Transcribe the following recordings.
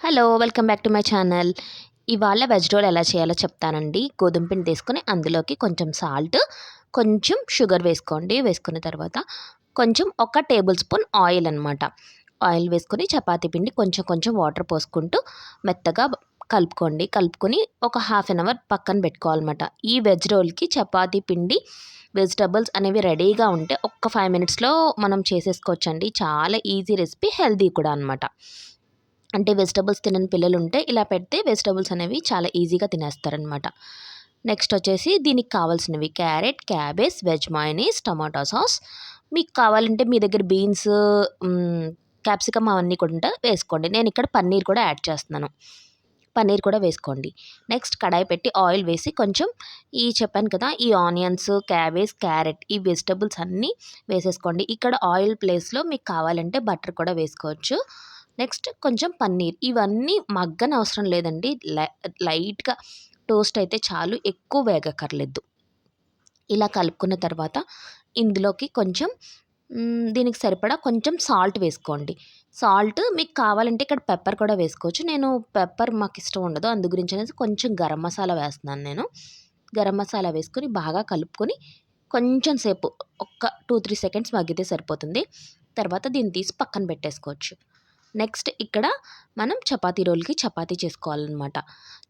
Hello! Welcome back to my channel. ఇవాళ veg roll ఎలా చేయాలో చెప్తానండి. గోధుమ పిండి తీసుకొని అందులోకి కొంచెం సాల్ట్, కొంచెం షుగర్ వేసుకోండి. వేసుకున్న తర్వాత కొంచెం ఒక టేబుల్ స్పూన్ ఆయిల్ అనమాట. ఆయిల్ వేసుకొని చపాతీ పిండి కొంచెం కొంచెం వాటర్ పోసుకుంటూ మెత్తగా కలుపుకోండి. కలుపుకొని ఒక హాఫ్ అన్ అవర్ పక్కన పెట్టుకోవాలన్నమాట. ఈ వెజ్ రోల్‌కి చపాతీ పిండి, వెజిటబుల్స్ అనేవి రెడీగా ఉంటే ఒక్క 5 మినిట్స్‌లో మనం చేసేసుకోవచ్చండి. చాలా ఈజీ రెసిపీ, హెల్తీ కూడా అనమాట. అంటే వెజిటబుల్స్ తినని పిల్లలుంటే ఇలా పెడితే వెజిటబుల్స్ అనేవి చాలా ఈజీగా తినేస్తారనమాట. నెక్స్ట్ వచ్చేసి దీనికి కావాల్సినవి carrot, cabbage, veg mayonnaise, tomato sauce. మీకు కావాలంటే మీ దగ్గర బీన్స్, క్యాప్సికమ్ అవన్నీ కూడా వేసుకోండి. నేనిక్కడ పన్నీర్ కూడా యాడ్ చేస్తున్నాను. పన్నీర్ కూడా వేసుకోండి. నెక్స్ట్ కడాయి పెట్టి ఆయిల్ వేసి కొంచెం చెప్పాను కదా! ఈ ఆనియన్స్, క్యాబేజ్, క్యారెట్ ఈ వెజిటబుల్స్ అన్నీ వేసేసుకోండి. ఇక్కడ ఆయిల్ ప్లేస్‌లో మీకు కావాలంటే బటర్ కూడా వేసుకోవచ్చు. నెక్స్ట్ కొంచెం పన్నీర్. ఇవన్నీ మగ్గనవసరం లేదండి. లైట్‌గా టోస్ట్ అయితే చాలు. ఎక్కువ వేగక్కర్లేదు. ఇలా కలుపుకున్న తర్వాత ఇందులోకి కొంచెం దీనికి సరిపడా కొంచెం సాల్ట్ వేసుకోండి. సాల్ట్ మీకు కావాలంటే ఇక్కడ పెప్పర్ కూడా వేసుకోవచ్చు. నేను పెప్పర్ మాకిష్టం ఉండదు. అందు గురించనేసి కొంచెం గరం మసాలా వేస్తున్నాను నేను. గరం మసాలా వేసుకొని బాగా కలుపుకొని కొంచెం సేపు ఒక్క 2, 3 సెకండ్స్ మగ్గితే సరిపోతుంది. తర్వాత దీన్ని తీసి పక్కన పెట్టేసుకోవచ్చు. నెక్స్ట్ ఇక్కడ మనం చపాతీ రోల్‌కి చపాతీ చేసుకోవాలనమాట.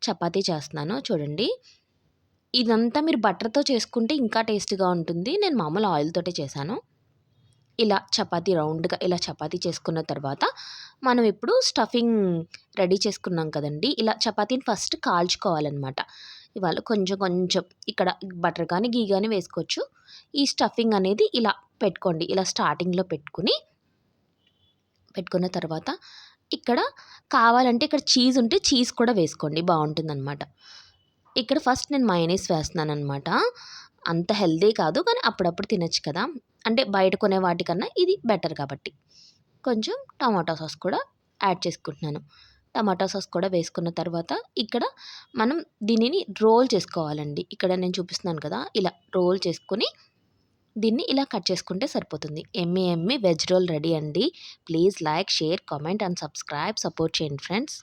చపాతీ చేస్తున్నాను చూడండి. ఇదంతా మీరు బటర్‌తో చేసుకుంటే ఇంకా టేస్ట్‌గా ఉంటుంది. నేను మామూలు ఆయిల్‌తోటే చేశాను. ఇలా చపాతీ రౌండ్‌గా ఇలా చపాతీ చేసుకున్న తర్వాత, మనం ఇప్పుడు స్టఫింగ్ రెడీ చేసుకున్నాం కదండీ! ఇలా చపాతీని ఫస్ట్ కాల్చుకోవాలనమాట. ఇవాళ కొంచెం కొంచెం ఇక్కడ బటర్ గానీ, ఘీ గానీ వేసుకోవచ్చు. ఈ స్టఫింగ్ అనేది ఇలా పెట్టుకోండి. ఇలా స్టార్టింగ్‌లో పెట్టుకున్న తర్వాత ఇక్కడ కావాలంటే ఇక్కడ చీజ్ ఉంటే చీజ్ కూడా వేసుకోండి బావుంటుందనమాట. ఇక్కడ ఫస్ట్ నేను మయోనీస్ వేస్తున్నాననమాట. అంత హెల్తీ కాదు. కానీ అప్పుడప్పుడు తినొచ్చు కదా! అంటే బయట కొనే వాటికన్నా ఇది బెటర్ కాబట్టి. కొంచెం టమాటో సాస్ కూడా యాడ్ చేసుకుంటున్నాను. టమాటో సాస్ కూడా వేసుకున్న తర్వాత ఇక్కడ మనం దీనిని రోల్ చేసుకోవాలండి. ఇక్కడ నేను చూపిస్తున్నాను కదా! ఇలా రోల్ చేసుకొని దీన్ని ఇలా కట్ చేసుకుంటే సరిపోతుంది. యమ్మీ యమ్మీ వెజ్ రోల్ రెడీ అండి. Please like, share, comment and subscribe. Support చేయండి ఫ్రెండ్స్.